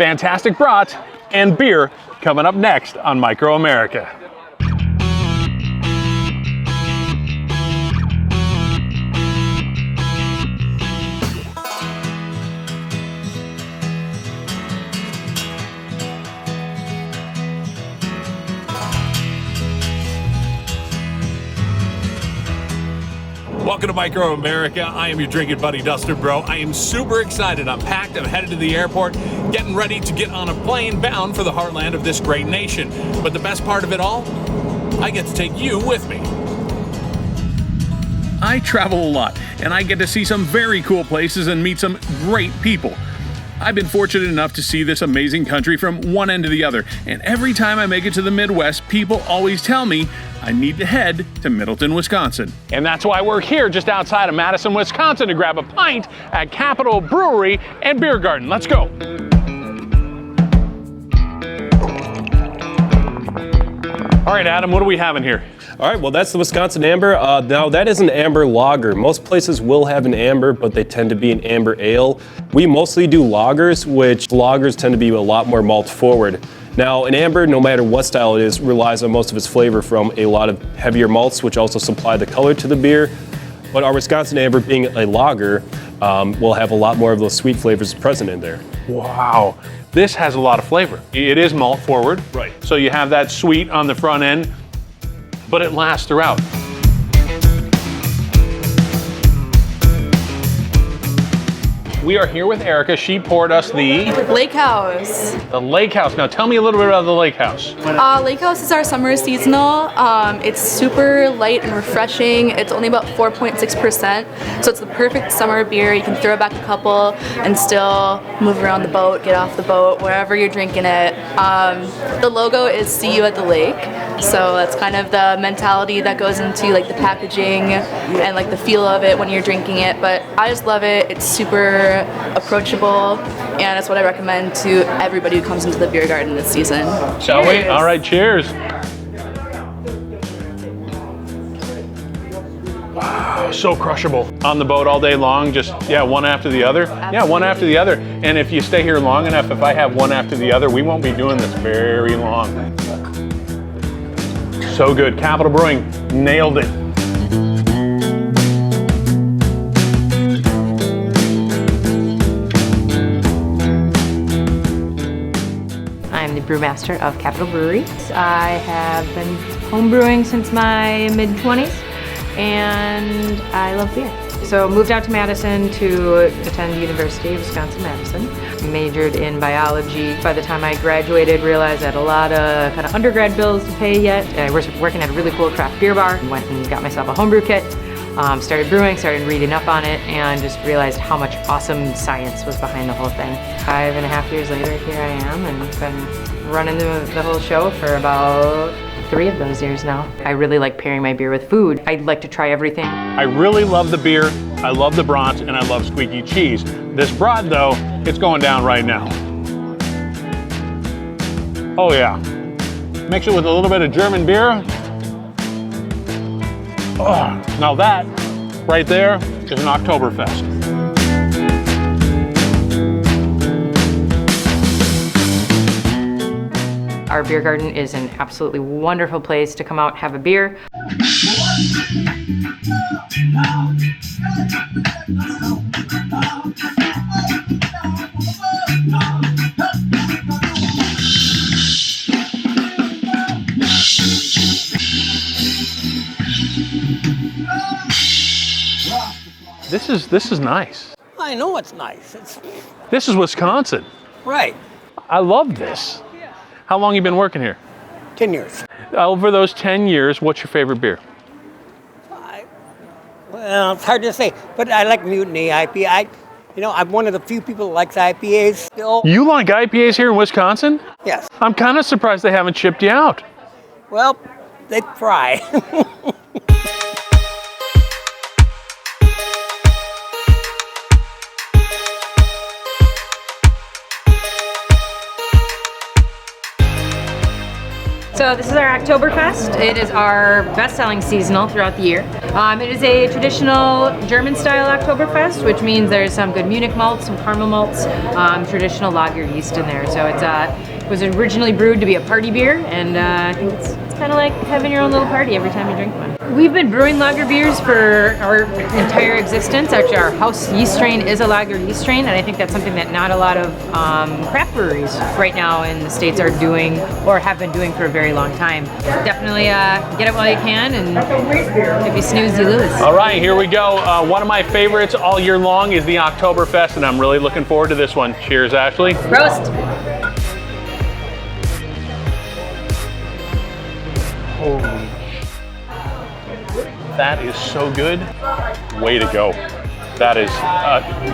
fantastic brats, and beer coming up next on Micro America. Welcome to Micro America. I am your drinking buddy, Dustin Breau. I am super excited. I'm packed. I'm headed to the airport, getting ready to get on a plane bound for the heartland of this great nation. But the best part of it all, I get to take you with me. I travel a lot, and I get to see some very cool places and meet some great people. I've been fortunate enough to see this amazing country from one end to the other, and every time I make it to the Midwest, people always tell me I need to head to Middleton, Wisconsin. And that's why we're here just outside of Madison, Wisconsin to grab a pint at Capital Brewery and Beer Garden. Let's go. All right, Adam, what are we having here? All right, well, that's the Wisconsin Amber. Now, that is an amber lager. Most places will have an amber, but they tend to be an amber ale. We mostly do lagers, which lagers tend to be a lot more malt forward. Now, an amber, no matter what style it is, relies on most of its flavor from a lot of heavier malts, which also supply the color to the beer. But our Wisconsin Amber, being a lager, will have a lot more of those sweet flavors present in there. Wow, this has a lot of flavor. It is malt forward, right? So you have that sweet on the front end, but it lasts throughout. We are here with Erica. She poured us the Lake House. The Lake House. Now tell me a little bit about the Lake House. Lake House is our summer seasonal. It's super light and refreshing. It's only about 4.6%, so it's the perfect summer beer. You can throw back a couple and still move around the boat, get off the boat, wherever you're drinking it. The logo is "See You at the Lake," so that's kind of the mentality that goes into like the packaging and like the feel of it when you're drinking it. But I just love it. It's super approachable, and it's what I recommend to everybody who comes into the beer garden this season. Shall we? All right, cheers. Wow, so crushable. On the boat all day long, just, yeah, one after the other. Absolutely. Yeah, one after the other. And if you stay here long enough, if I have one after the other, we won't be doing this very long. So good. Capital Brewing nailed it. I'm the brewmaster of Capital Brewery. I have been homebrewing since my mid-20s, and I love beer. So moved out to Madison to attend the University of Wisconsin-Madison. Majored in biology. By the time I graduated, realized I had a lot of kind of undergrad bills to pay yet. I was working at a really cool craft beer bar. Went and got myself a homebrew kit. Started brewing, started reading up on it, and just realized how much awesome science was behind the whole thing. 5.5 years later, here I am, and been running the whole show for about 3 of those years now. I really like pairing my beer with food. I'd like to try everything. I really love the beer, I love the brats, and I love squeaky cheese. This brat, though, it's going down right now. Oh yeah. Mix it with a little bit of German beer. Oh, now that, right there, is an Oktoberfest. Our beer garden is an absolutely wonderful place to come out, have a beer. This is nice. I know it's nice. This is Wisconsin. Right. I love this. How long you been working here? 10 years. Over those 10 years, what's your favorite beer? Well, it's hard to say, but I like Mutiny IPA. I'm one of the few people that likes IPAs still. You like IPAs here in Wisconsin? Yes. I'm kind of surprised they haven't shipped you out. Well, they try. So this is our Oktoberfest. It is our best-selling seasonal throughout the year. It is a traditional German-style Oktoberfest, which means there's some good Munich malts, some caramel malts, traditional lager yeast in there. So it was originally brewed to be a party beer, and I think it's kind of like having your own little party every time you drink one. We've been brewing lager beers for our entire existence. Actually, our house yeast strain is a lager yeast strain, and I think that's something that not a lot of craft breweries right now in the States are doing or have been doing for a very long time. Definitely get it while you can, and if you snooze, you lose. All right, here we go. One of my favorites all year long is the Oktoberfest, and I'm really looking forward to this one. Cheers, Ashley. Roast. Holy, that is so good. Way to go. That is...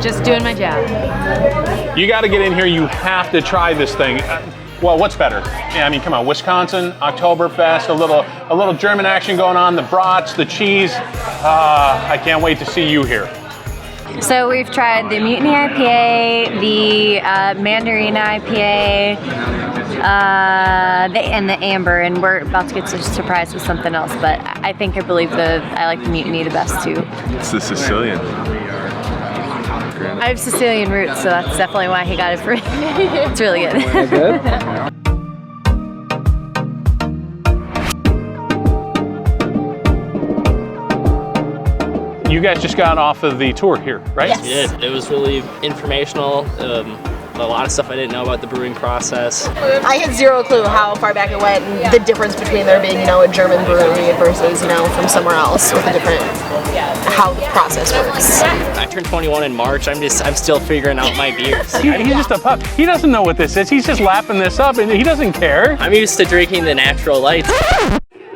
Just doing my job. You got to get in here. You have to try this thing. Well, what's better? Yeah, I mean, come on, Wisconsin, Oktoberfest, a little German action going on, the brats, the cheese. I can't wait to see you here. So we've tried the Mutiny IPA, the Mandarina IPA, and the Amber, and we're about to get surprised with something else. But I believe I like the Mutiny the best too. It's the Sicilian. I have Sicilian roots, so that's definitely why he got it for me. It's really good. You guys just got off of the tour here, right? Yes. It was really informational. A lot of stuff I didn't know about the brewing process. I had zero clue how far back it went and the difference between there being, a German brewery versus, from somewhere else with a different, how the process works. I turned 21 in March. I'm still figuring out my beers. He's just a pup. He doesn't know what this is. He's just lapping this up, and he doesn't care. I'm used to drinking the natural lights.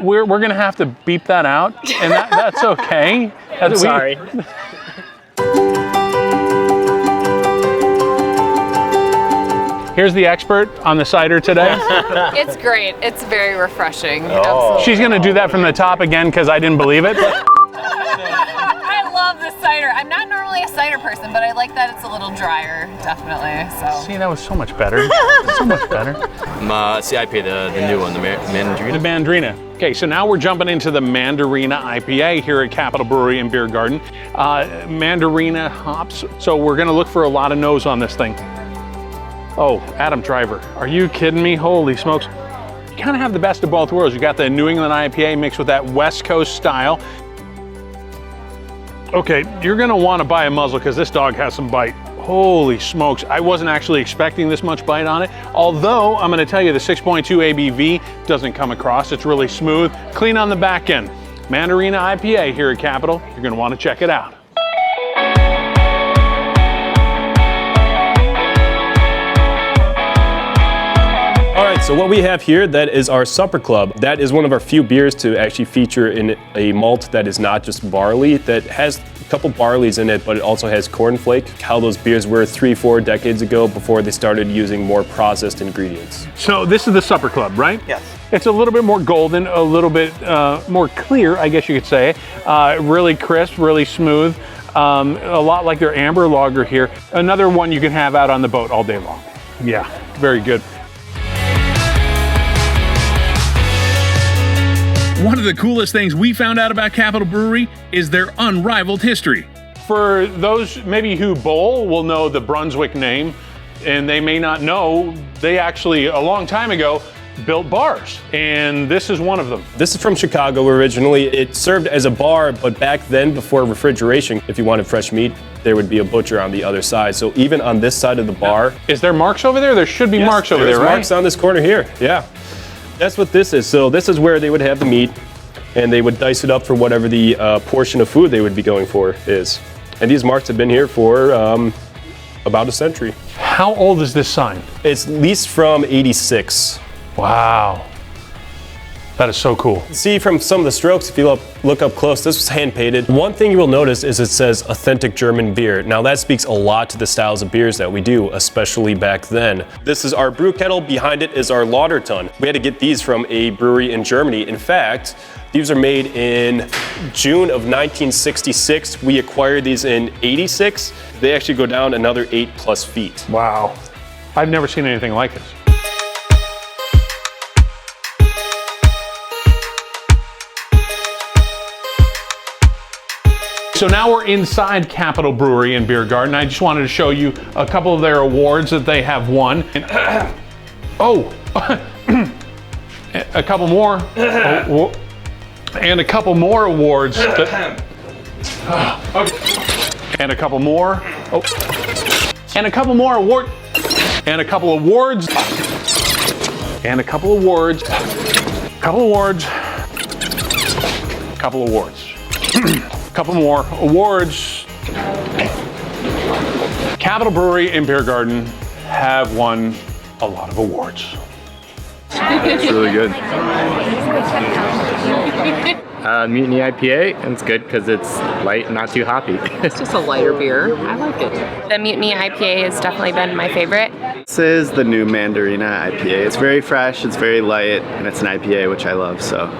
We're gonna have to beep that out, and that's okay. I'm sorry. Here's the expert on the cider today. It's great. It's very refreshing. Oh. She's gonna do that from the top again because I didn't believe it. I love this cider. I'm not normally a cider person, but I like that it's a little drier, definitely. So. See, that was so much better. So much better. It's the IPA, the new one, the Mandarina. The Mandarina. Okay, so now we're jumping into the Mandarina IPA here at Capitol Brewery and Beer Garden. Mandarina hops. So we're gonna look for a lot of nose on this thing. Oh, Adam Driver, are you kidding me? Holy smokes. You kind of have the best of both worlds. You got the New England IPA mixed with that West Coast style. Okay, you're gonna wanna buy a muzzle because this dog has some bite. Holy smokes, I wasn't actually expecting this much bite on it. Although, I'm gonna tell you the 6.2 ABV doesn't come across. It's really smooth, clean on the back end. Mandarina IPA here at Capitol. You're gonna wanna check it out. All right, so what we have here, that is our Supper Club. That is one of our few beers to actually feature in a malt that is not just barley, that has a couple barleys in it, but it also has cornflake, how those beers were 3-4 decades ago before they started using more processed ingredients. So this is the Supper Club, right? Yes. It's a little bit more golden, a little bit more clear, I guess you could say. Really crisp, really smooth. A lot like their amber lager here. Another one you can have out on the boat all day long. Yeah, very good. One of the coolest things we found out about Capitol Brewery is their unrivaled history. For those maybe who bowl will know the Brunswick name, and they may not know, they actually, a long time ago, built bars, and this is one of them. This is from Chicago originally. It served as a bar, but back then, before refrigeration, if you wanted fresh meat, there would be a butcher on the other side. So even on this side of the bar... Is there marks over there? There should be marks over there, right? There's marks on this corner here, yeah. That's what this is. So this is where they would have the meat, and they would dice it up for whatever the portion of food they would be going for is. And these marks have been here for about a century. How old is this sign? It's at least from 86. Wow. That is so cool. See from some of the strokes, if you look up close, this was hand painted. One thing you will notice is it says authentic German beer. Now that speaks a lot to the styles of beers that we do, especially back then. This is our brew kettle. Behind it is our lauter tun. We had to get these from a brewery in Germany. In fact, these are made in June of 1966. We acquired these in 86. They actually go down another 8+ feet. Wow. I've never seen anything like this. so now we're inside Capital Brewery and Beer Garden. I just wanted to show you a couple of their awards that they have won. And, a couple more. And a couple more awards. And a couple more. And a couple more awards. And a couple awards. And a couple awards. Couple awards. Couple awards. Couple more awards. Capital Brewery and Beer Garden have won a lot of awards. It's really good. Mutiny IPA, and it's good because it's light and not too hoppy. It's just a lighter beer. I like it. The Mutiny IPA has definitely been my favorite. This is the new Mandarina IPA. It's very fresh, it's very light, and it's an IPA, which I love, so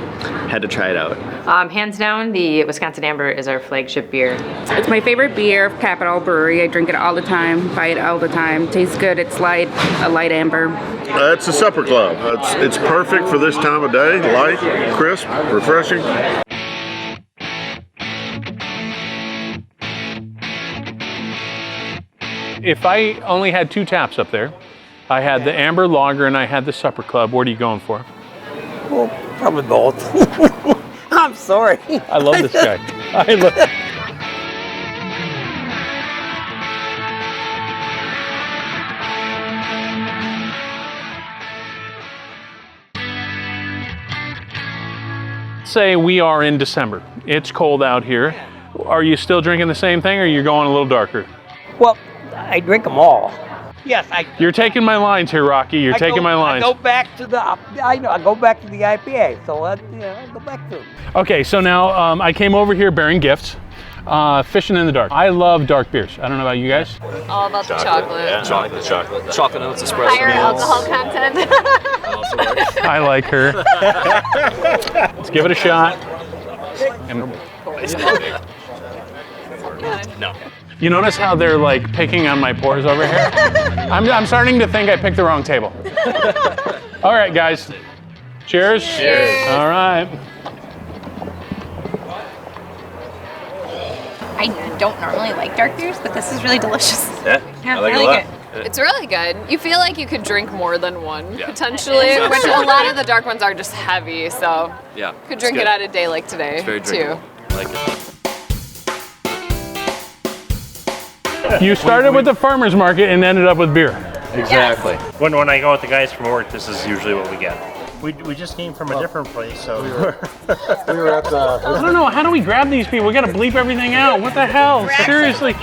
had to try it out. Hands down, the Wisconsin Amber is our flagship beer. It's my favorite beer of Capital Brewery. I drink it all the time, buy it all the time. Tastes good, it's light, a light amber. It's a supper club. It's perfect for this time of day. Light, crisp, refreshing. If I only had 2 taps up there, I had the Amber Lager and I had the Supper Club. What are you going for? Well, probably both. I'm sorry. I love this guy. I love. Say we are in December. It's cold out here. Are you still drinking the same thing or are you going a little darker? Well, I drink them all. Yes, You're taking my lines here, Rocky. You're taking my lines. I go back to the. I know. I go back to the IPA. So I go back to it. Okay, so now I came over here bearing gifts, fishing in the dark. I love dark beers. I don't know about you guys. All about the chocolate. Yeah, chocolate. Chocolate notes, espresso Higher alcohol content. I like her. Let's give it a shot. And no. you notice how they're like picking on my pores over here? I'm starting to think I picked the wrong table. All right, guys. Cheers. Cheers. All right. I don't normally like dark beers, but this is really delicious. Yeah, I like really it a lot. good. It's really good. You feel like you could drink more than one, potentially, which a lot of the dark ones are just heavy, so yeah, could drink it on a day like today, it's very too. I like it. You started with the farmer's market and ended up with beer. Exactly. Yes. When I go with the guys from work, this is usually what we get. We just came from a different place, so we were at the. I don't know. How do we grab these people? We got to bleep everything out. What the hell? Seriously.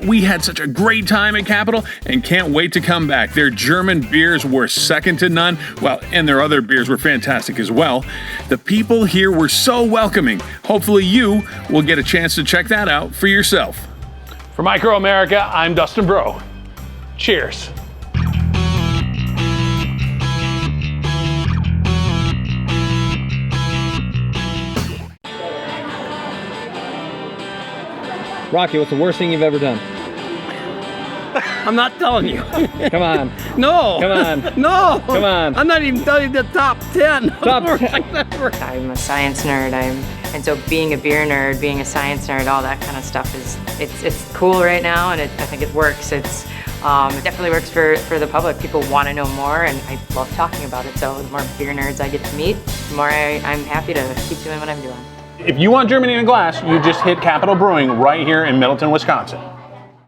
We had such a great time at Capital and can't wait to come back. Their German beers were second to none. Well, and their other beers were fantastic as well. The people here were so welcoming. Hopefully you will get a chance to check that out for yourself. For Micro America, I'm Dustin Breau. Cheers. Rocky, what's the worst thing you've ever done? I'm not telling you. Come on. No. Come on. No. Come on. I'm not even telling you the top 10. Top 10. I'm a science nerd. And so being a beer nerd, being a science nerd, all that kind of stuff it's cool right now, and I think it works. It definitely works for the public. People want to know more, and I love talking about it. So the more beer nerds I get to meet, the more I'm happy to keep doing what I'm doing. If you want Germany in a glass, you just hit Capital Brewing right here in Middleton, Wisconsin.